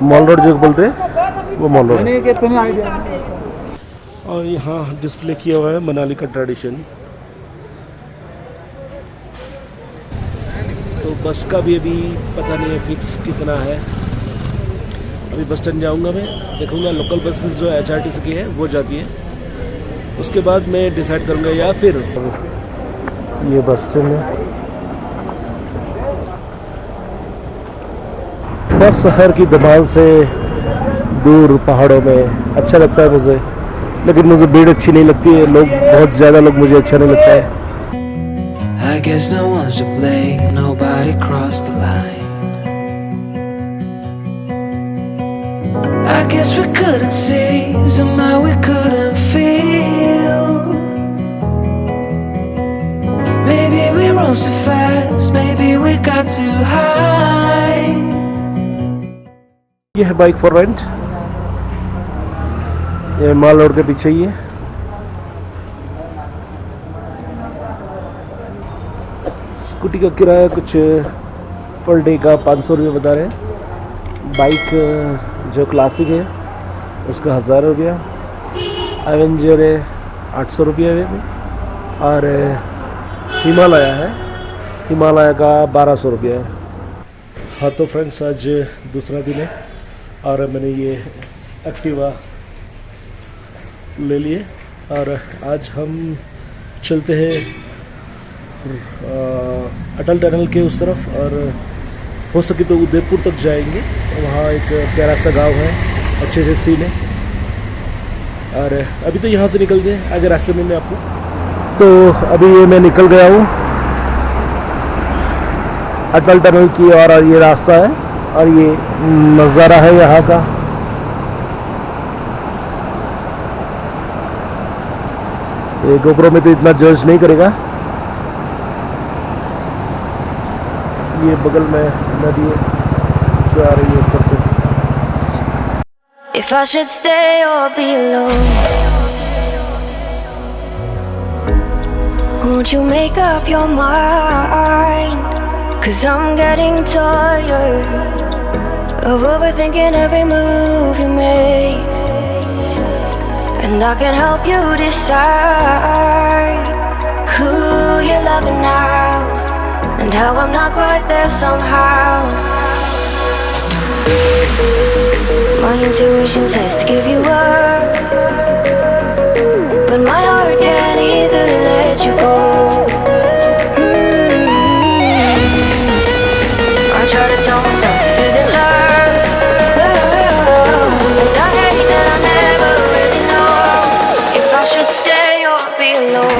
Mall road जो बोलते हैं वो मॉल रोड। और यहाँ डिस्प्ले किया हुआ है मनाली का ट्रेडिशन। तो बस का भी अभी पता नहीं है फिक्स कितना है। अभी बस स्टैंड जाऊँगा, मैं देखूँगा लोकल बसेस जो HRTC की है वो जाती है, उसके बाद मैं डिसाइड करूँगा। या फिर ये बस स्टैंड है। बस शहर की धमाल से दूर पहाड़ों में अच्छा लगता है मुझे, लेकिन मुझे भीड़ अच्छी नहीं लगती है। लोग बहुत ज़्यादा लोग मुझे अच्छा नहीं लगता है। I guess no one's to blame, nobody crossed the line. I guess we couldn't see, somehow we couldn't feel. Maybe we rose too fast, maybe we got too high. ये है बाइक फॉर रेंट, ये माल road के पीछे ही है। Scooty का किराया कुछ per day का 500 रुपये बता रहे हैं। बाइक जो क्लासिक है उसका 1000 रुपया, एवेंजर है 800 रुपये में, और हिमालय है, हिमालय का 1200 रुपया है। हाँ तो फ्रेंड्स, आज दूसरा दिन है और मैंने ये एक्टिवा ले लिए और आज हम चलते हैं अटल टनल के उस तरफ, और हो सके तो उदयपुर तक जाएंगे। वहाँ एक प्यारा सा गांव है, अच्छे से सीन है। और अभी तो यहाँ से निकलते हैं, आगे रास्ते में मैं आपको, तो अभी ये मैं निकल गया हूँ अटल टनल की, और ये रास्ता है और ये नज़ारा है यहाँ का। ये गोप्रो में तो इतना जज नहीं करेगा। ये बगल में नदी जो आ रही है ऊपर से। If I should stay or be alone, won't you make up your mind? 'Cause I'm getting tired of overthinking every move you make, and I can help you decide who you're loving now, and how I'm not quite there somehow. My intuition says to give you up, but my heart can't easily let you go. I try to tell myself this isn't love, and I hate that I never really know if I should stay or be alone.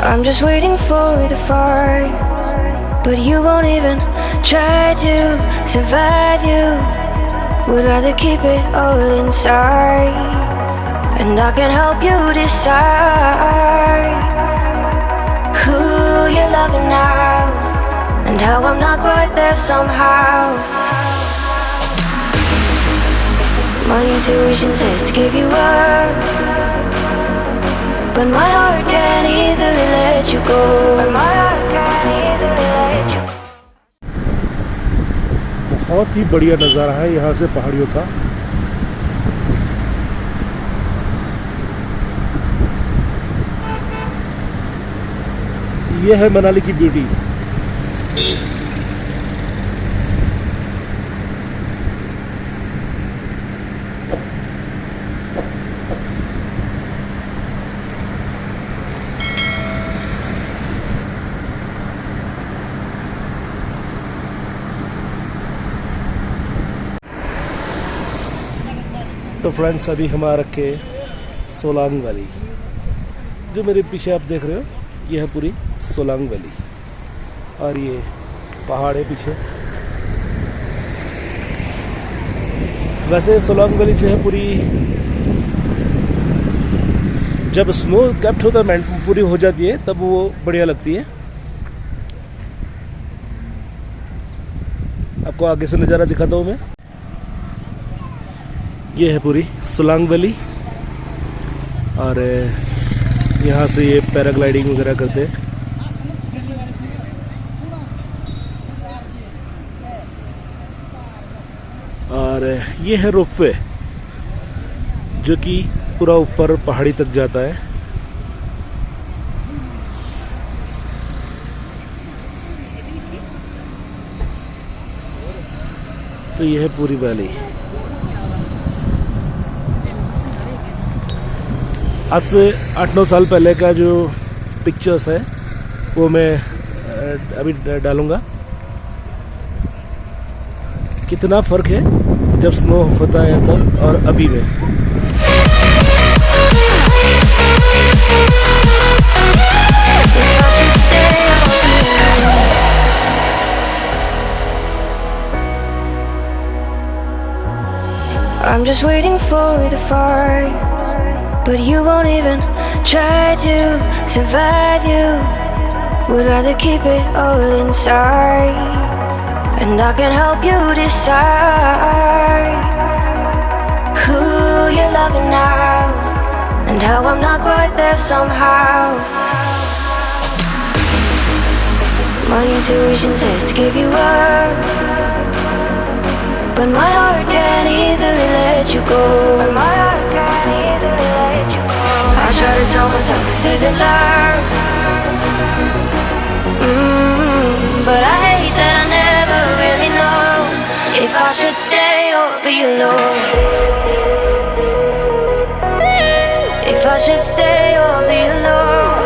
I'm just waiting for the fight, but you won't even try to survive. You would rather keep it all inside, and I can help you decide who you're loving now, and how I'm not quite there somehow. My intuition says to give you up, but my heart can't easily let you go. But my heart can't easily let you go. बहुत ही बढ़िया नज़ारा है यहाँ से पहाड़ियों का। ये है मनाली की ब्यूटी। तो फ्रेंड्स, अभी हम आ रखे सोलांग वैली। जो मेरे पीछे आप देख रहे हो, ये है पूरी सोलांग वैली, और ये पहाड़ है पीछे। वैसे सोलांग वैली जो है पूरी, जब स्नो कैप्ट होता है पूरी हो जाती है तब वो बढ़िया लगती है। आपको आगे से नज़ारा दिखाता हूँ मैं। ये है पूरी सोलांग वैली और यहाँ से ये पैराग्लाइडिंग वगैरह करते हैं। और ये है रोपवे जो कि पूरा ऊपर पहाड़ी तक जाता है। तो ये है पूरी वैली। आज से 8-9 साल पहले का जो पिक्चर्स है वो मैं अभी डालूंगा। कितना फ़र्क है जब स्नो होता है तब और अभी में। I'm just waiting for the fight, but you won't even try to survive. You would rather keep it all inside, and I can help you decide who you're loving now, and how I'm not quite there somehow. My intuition says to give you up, but my heart can't easily let you go. I try to tell myself this isn't love, but I hate that I never really know if I should stay or be alone. If I should stay or be alone.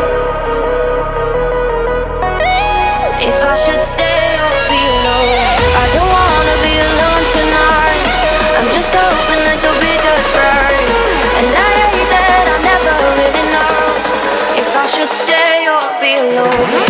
If I should stay or be alone. I don't wanna be alone tonight. I'm just hoping that you'll be just right. And I hate that I never really know if I should stay or be alone.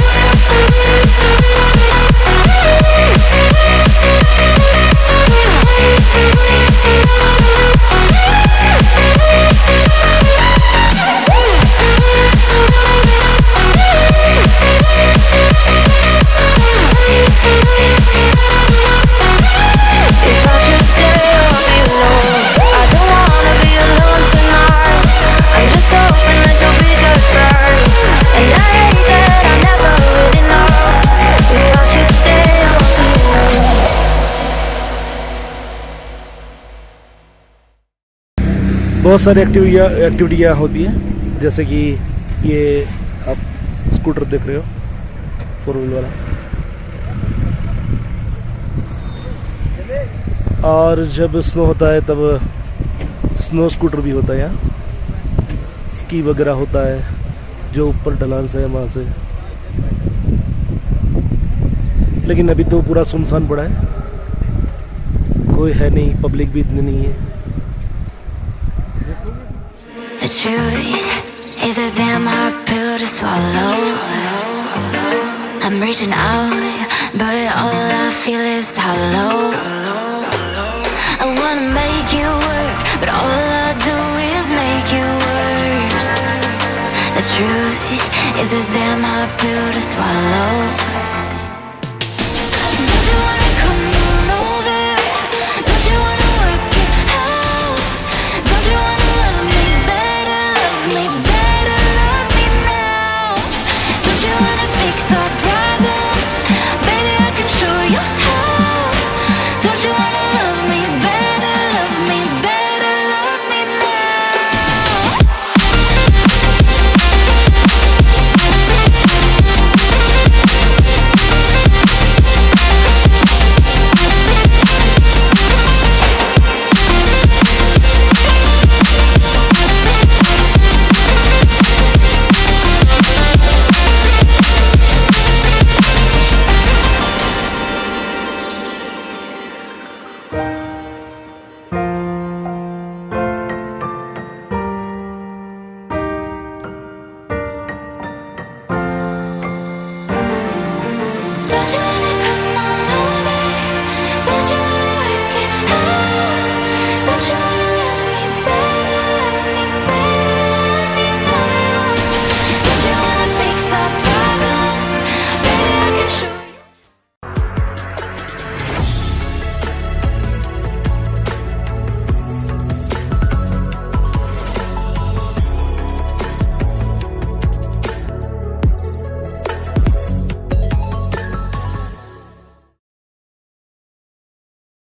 बहुत सारी एक्टिविटियाँ होती हैं, जैसे कि ये आप scooter देख रहे हो 4 व्हील वाला, और जब स्नो होता है तब स्नो स्कूटर भी होता है। यहाँ स्की वगैरह होता है जो ऊपर ढलान से है वहाँ से, लेकिन अभी तो पूरा सुनसान पड़ा है, कोई है नहीं, पब्लिक भी इतनी नहीं है। The truth is a damn hard pill to swallow. I'm reaching out, but all I feel is hollow. I wanna make you work, but all I do is make you worse. The truth is a damn hard pill to swallow.